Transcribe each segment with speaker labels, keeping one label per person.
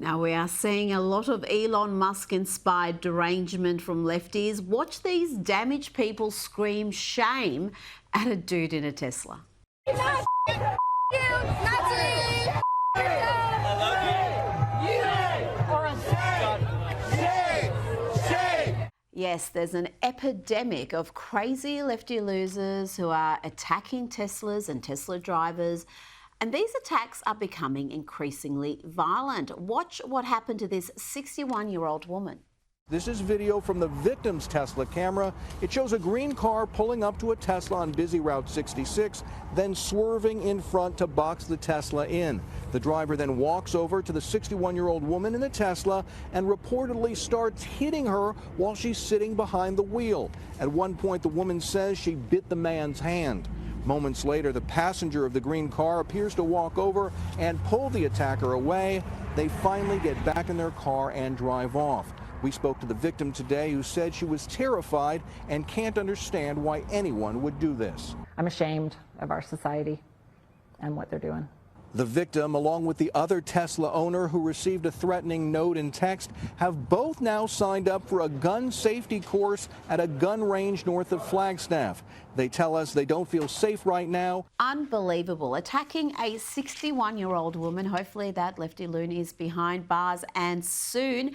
Speaker 1: Now, we are seeing a lot of Elon Musk-inspired derangement from lefties. Watch these damaged people scream shame at a dude in a Tesla. Yes, there's an epidemic of crazy lefty losers who are attacking Teslas and Tesla drivers. And these attacks are becoming increasingly violent. Watch what happened to this 61-year-old woman.
Speaker 2: This is video from the victim's Tesla camera. It shows a green car pulling up to a Tesla on busy Route 66, then swerving in front to box the Tesla in. The driver then walks over to the 61-year-old woman in the Tesla and reportedly starts hitting her while she's sitting behind the wheel. At one point, the woman says she bit the man's hand. Moments later, the passenger of the green car appears to walk over and pull the attacker away. They finally get back in their car and drive off. We spoke to the victim today, who said she was terrified and can't understand why anyone would do this.
Speaker 3: I'm ashamed of our society and what they're doing.
Speaker 2: The victim, along with the other Tesla owner who received a threatening note and text, have both now signed up for a gun safety course at a gun range north of Flagstaff. They tell us they don't feel safe right now.
Speaker 1: Unbelievable. Attacking a 61-year-old woman. Hopefully that lefty loon is behind bars and soon.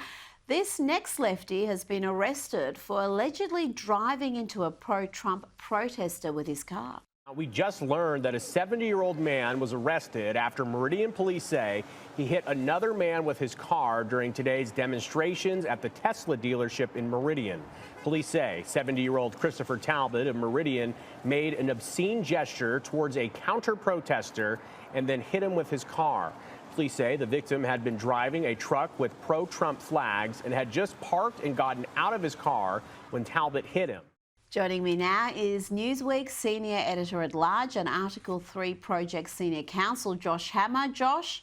Speaker 1: This next lefty has been arrested for allegedly driving into a pro-Trump protester with his car.
Speaker 4: We just learned that a 70-year-old man was arrested after Meridian police say he hit another man with his car during today's demonstrations at the Tesla dealership in Meridian. Police say 70-year-old Christopher Talbot of Meridian made an obscene gesture towards a counter-protester and then hit him with his car. Police say the victim had been driving a truck with pro-Trump flags and had just parked and gotten out of his car when Talbot hit him.
Speaker 1: Joining me now is Newsweek Senior Editor-at-Large and Article 3 Project Senior Counsel, Josh Hammer. Josh,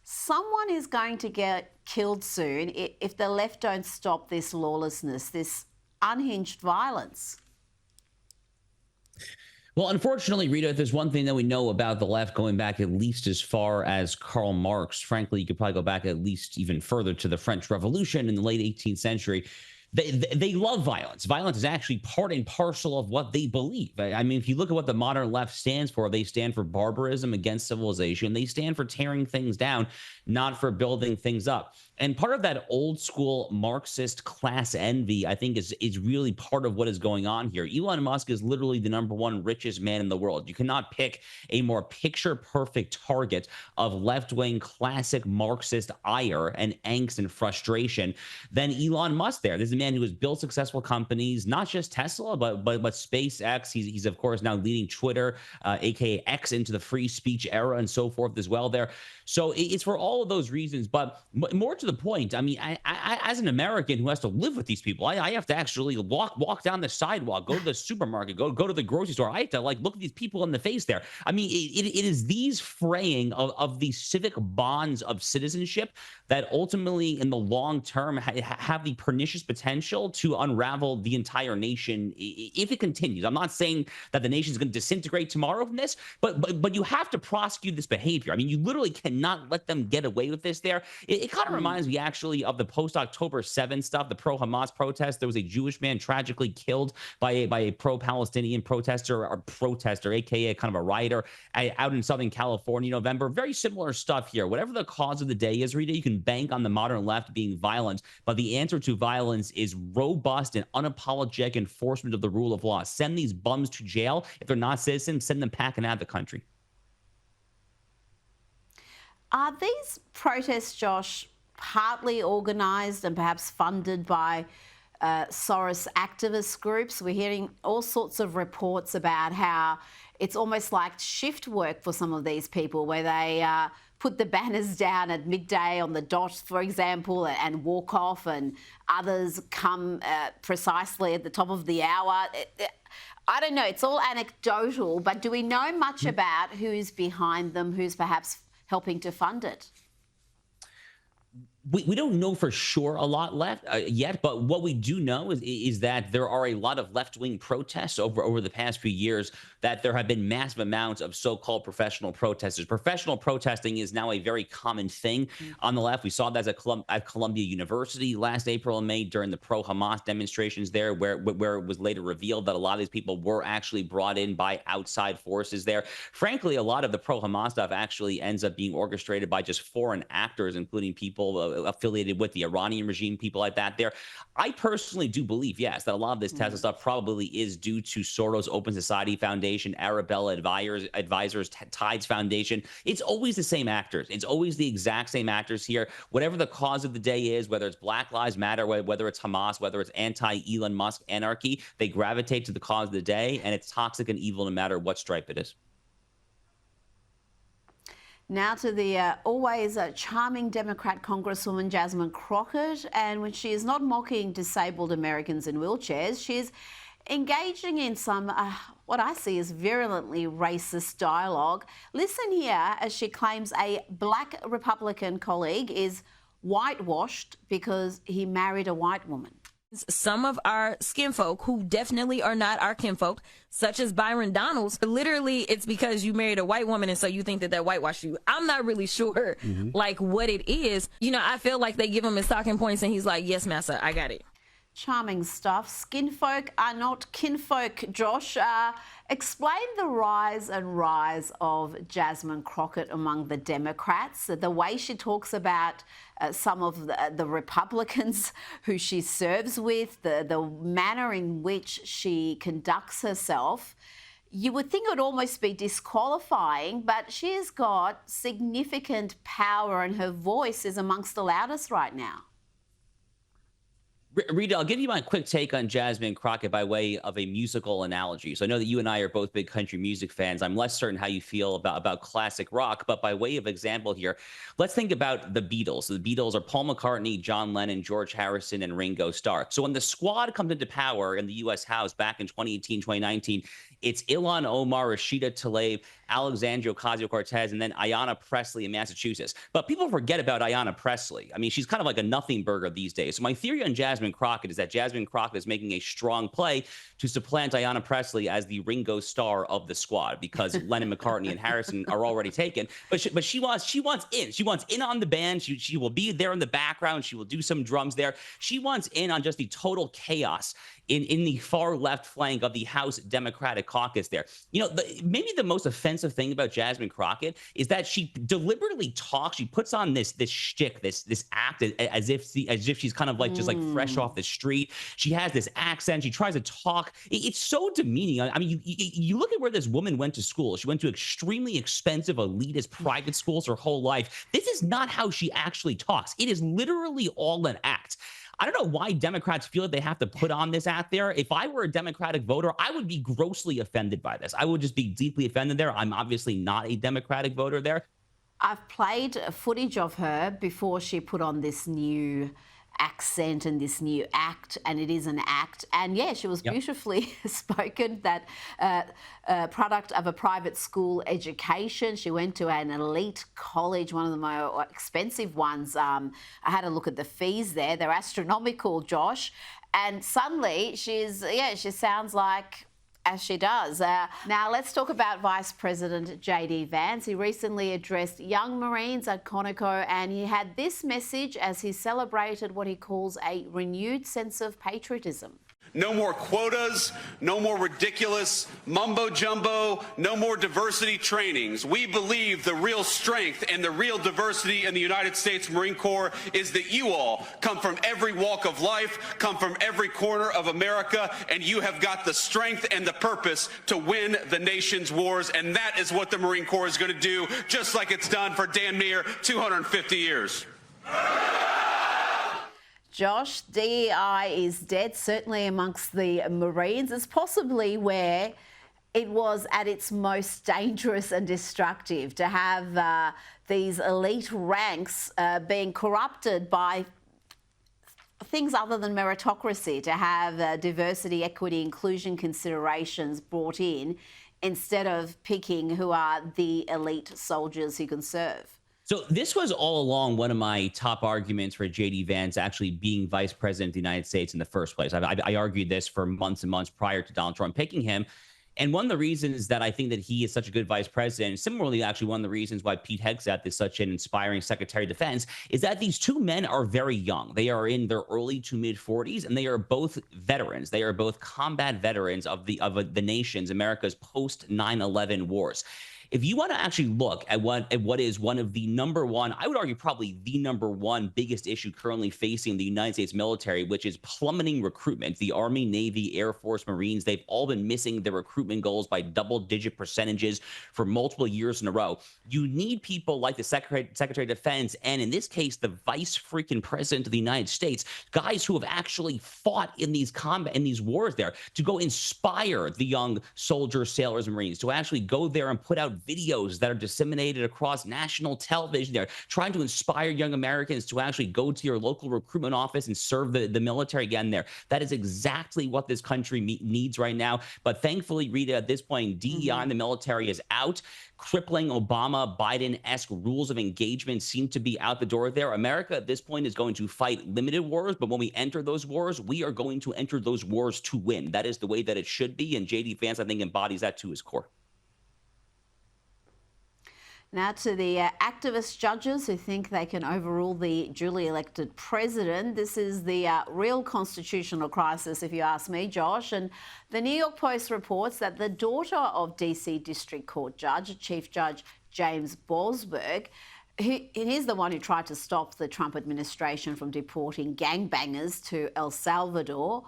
Speaker 1: someone is going to get killed soon if the left don't stop this lawlessness, this unhinged violence.
Speaker 5: Well, unfortunately, Rita, if there's one thing that we know about the left going back at least as far as Karl Marx, frankly, you could probably go back at least even further to the French Revolution in the late 18th century. They love violence. Violence is actually part and parcel of what they believe. I mean, if you look at what the modern left stands for, they stand for barbarism against civilization. They stand for tearing things down, not for building things up. And part of that old school Marxist class envy, I think, is really part of what is going on here. Elon Musk is literally the #1 richest man in the world. You cannot pick a more picture perfect target of left-wing classic Marxist ire and angst and frustration than Elon Musk there. This is a man who has built successful companies, not just Tesla, but SpaceX. He's of course now leading Twitter, aka X, into the free speech era and so forth as well there. So it's for all of those reasons, but more to the point, I mean, I as an American who has to live with these people, I have to actually walk down the sidewalk, go to the supermarket, go to the grocery store. I have to look at these people in the face there. I mean, it is these fraying of the civic bonds of citizenship that ultimately in the long term have the pernicious potential to unravel the entire nation if it continues. I'm not saying that the nation is going to disintegrate tomorrow from this, but you have to prosecute this behavior. I mean, you literally cannot let them get away with this there. It kind of reminds me actually of the post-October 7 stuff, the pro-Hamas protest. There was a Jewish man tragically killed by a pro-Palestinian protester, aka kind of a rioter out in Southern California in November. Very similar stuff here. Whatever the cause of the day is, Rita, you can bank on the modern left being violent, but the answer to violence is robust and unapologetic enforcement of the rule of law. Send these bums to jail. If they're not citizens, send them packing out of the country.
Speaker 1: Are these protests, Josh, partly organised and perhaps funded by Soros activist groups? We're hearing all sorts of reports about how it's almost like shift work for some of these people, where they put the banners down at midday on the dot, for example, and walk off, and others come precisely at the top of the hour. I don't know, it's all anecdotal, but do we know much about who's behind them, who's perhaps helping to fund it?
Speaker 5: We don't know for sure a lot left yet, but what we do know is that there are a lot of left-wing protests over the past few years, that there have been massive amounts of so-called professional protesters. Professional protesting is now a very common thing on the left. We saw that at Columbia University last April and May during the pro-Hamas demonstrations there, where it was later revealed that a lot of these people were actually brought in by outside forces there. Frankly, a lot of the pro-Hamas stuff actually ends up being orchestrated by just foreign actors, including people affiliated with the Iranian regime, people like that there. I personally do believe, yes, that a lot of this Tesla stuff probably is due to Soros Open Society Foundation, Arabella Advisors, Tides Foundation. It's always the same actors. It's always the exact same actors here. Whatever the cause of the day is, whether it's Black Lives Matter, whether it's Hamas, whether it's anti-Elon Musk anarchy, they gravitate to the cause of the day, and it's toxic and evil no matter what stripe it is.
Speaker 1: Now to the always charming Democrat Congresswoman Jasmine Crockett, and when she is not mocking disabled Americans in wheelchairs, she is engaging in some, what I see as virulently racist dialogue. Listen here as she claims a black Republican colleague is whitewashed because he married a white woman.
Speaker 6: Some of our skin folk who definitely are not our kinfolk, such as Byron Donalds, literally it's because you married a white woman and so you think that whitewashed you. I'm not really sure like what it is. You know, I feel like they give him his talking points and he's like, yes, massa, I got it.
Speaker 1: Charming stuff. Skinfolk are not kinfolk, Josh. Explain the rise of Jasmine Crockett among the Democrats, the way she talks about some of the Republicans who she serves with, the manner in which she conducts herself. You would think it would almost be disqualifying, but she has got significant power and her voice is amongst the loudest right now.
Speaker 5: Rita, I'll give you my quick take on Jasmine Crockett by way of a musical analogy. So I know that you and I are both big country music fans. I'm less certain how you feel about classic rock, but by way of example here, let's think about the Beatles. The Beatles are Paul McCartney, John Lennon, George Harrison, and Ringo Starr. So when the Squad comes into power in the U.S. House back in 2018, 2019, it's Ilhan Omar, Rashida Tlaib, Alexandria Ocasio-Cortez, and then Ayanna Pressley in Massachusetts. But people forget about Ayanna Pressley. I mean, she's kind of like a nothing burger these days. So my theory on Jasmine Crockett is that Jasmine Crockett is making a strong play to supplant Ayanna Pressley as the Ringo Starr of the Squad, because Lennon, McCartney, and Harrison are already taken. But she wants in. She wants in on the band. She will be there in the background. She will do some drums there. She wants in on just the total chaos in the far left flank of the House Democratic caucus there. You know, maybe the most offensive thing about Jasmine Crockett is that she deliberately talks. She puts on this shtick, this act as if she's kind of like just like fresh off the street. She has this accent. She tries to talk. It's so demeaning. I mean, you look at where this woman went to school. She went to extremely expensive, elitist private schools her whole life. This is not how she actually talks. It is literally all an act. I don't know why Democrats feel that they have to put on this act there. If I were a Democratic voter, I would be grossly offended by this. I would just be deeply offended there. I'm obviously not a Democratic voter there.
Speaker 1: I've played footage of her before she put on this new accent and this new act, and it is an act. And yeah, she was beautifully spoken, that product of a private school education. She went to an elite college, one of the more expensive ones. I had a look at the fees there. They're astronomical, Josh. And suddenly she sounds like as she does. Now let's talk about Vice President J.D. Vance. He recently addressed young Marines at Conoco, and he had this message as he celebrated what he calls a renewed sense of patriotism.
Speaker 7: No more quotas, no more ridiculous mumbo jumbo, no more diversity trainings. We believe the real strength and the real diversity in the United States Marine Corps is that you all come from every walk of life, come from every corner of America, and you have got the strength and the purpose to win the nation's wars. And that is what the Marine Corps is going to do, just like it's done for damn near 250 years.
Speaker 1: Josh, DEI is dead, certainly amongst the Marines. It's possibly where it was at its most dangerous and destructive, to have these elite ranks being corrupted by things other than meritocracy, to have diversity, equity, inclusion considerations brought in instead of picking who are the elite soldiers who can serve.
Speaker 5: So this was all along one of my top arguments for J.D. Vance actually being vice president of the United States in the first place. I argued this for months and months prior to Donald Trump picking him. And one of the reasons that I think that he is such a good vice president, similarly, actually, one of the reasons why Pete Hegseth is such an inspiring Secretary of Defense, is that these two men are very young. They are in their early to mid 40s, and they are both veterans. They are both combat veterans of the nation's, America's post 9/11 wars. If you want to actually look at what is one of the number one, I would argue probably the number one biggest issue currently facing the United States military, which is plummeting recruitment. The Army, Navy, Air Force, Marines, they've all been missing their recruitment goals by double-digit percentages for multiple years in a row. You need people like the Secretary of Defense, and in this case, the Vice freaking President of the United States, guys who have actually fought in these wars there, to go inspire the young soldiers, sailors, and Marines, to actually go there and put out videos that are disseminated across national television. They're trying to inspire young Americans to actually go to your local recruitment office and serve the military again there. That is exactly what this country needs right now. But thankfully, Rita, at this point, DEI in the military is out. Crippling Obama, Biden-esque rules of engagement seem to be out the door there. America at this point is going to fight limited wars, but when we enter those wars, we are going to enter those wars to win. That is the way that it should be, and J.D. Vance, I think, embodies that to his core.
Speaker 1: Now to the activist judges who think they can overrule the duly elected president. This is the real constitutional crisis, if you ask me, Josh. And the New York Post reports that the daughter of DC District Court Judge, Chief Judge James Boasberg, he's the one who tried to stop the Trump administration from deporting gangbangers to El Salvador.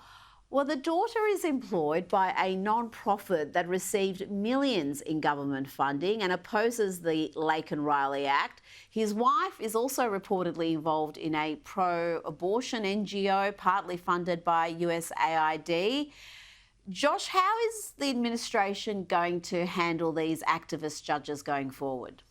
Speaker 1: Well, the daughter is employed by a non-profit that received millions in government funding and opposes the Lake and Riley Act. His wife is also reportedly involved in a pro-abortion NGO, partly funded by USAID. Josh, how is the administration going to handle these activist judges going forward?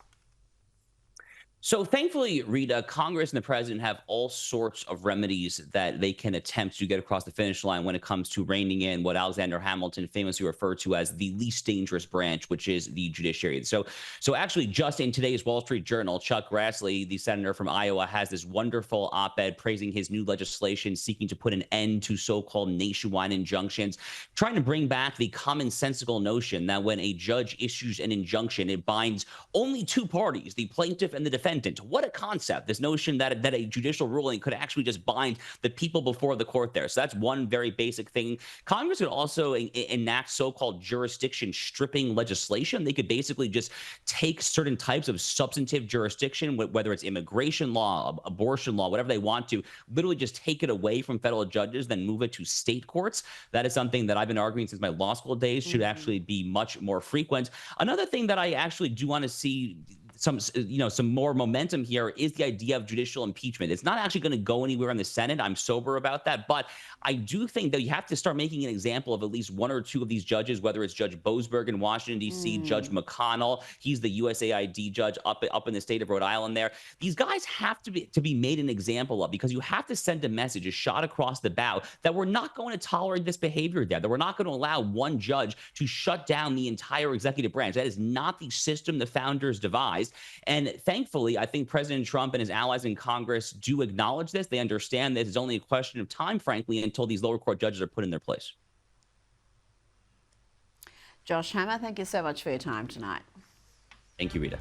Speaker 5: So thankfully, Rita, Congress and the president have all sorts of remedies that they can attempt to get across the finish line when it comes to reining in what Alexander Hamilton famously referred to as the least dangerous branch, which is the judiciary. So actually, just in today's Wall Street Journal, Chuck Grassley, the senator from Iowa, has this wonderful op-ed praising his new legislation seeking to put an end to so-called nationwide injunctions, trying to bring back the commonsensical notion that when a judge issues an injunction, it binds only two parties, the plaintiff and the defendant. What a concept, this notion that a judicial ruling could actually just bind the people before the court there. So that's one very basic thing. Congress could also enact so-called jurisdiction stripping legislation. They could basically just take certain types of substantive jurisdiction, whether it's immigration law, abortion law, whatever they want to, literally just take it away from federal judges, then move it to state courts. That is something that I've been arguing since my law school days should actually be much more frequent. Another thing that I actually do want to see some more momentum here is the idea of judicial impeachment. It's not actually going to go anywhere in the Senate. I'm sober about that. But I do think that you have to start making an example of at least one or two of these judges, whether it's Judge Boasberg in Washington, D.C., Judge McConnell. He's the USAID judge up in the state of Rhode Island there. These guys have to be made an example of, because you have to send a message, a shot across the bow, that we're not going to tolerate this behavior there, that we're not going to allow one judge to shut down the entire executive branch. That is not the system the founders devised. And thankfully, I think President Trump and his allies in Congress do acknowledge this. They understand that it's only a question of time, frankly, until these lower court judges are put in their place.
Speaker 1: Josh Hammer, thank you so much for your time tonight.
Speaker 5: Thank you, Rita.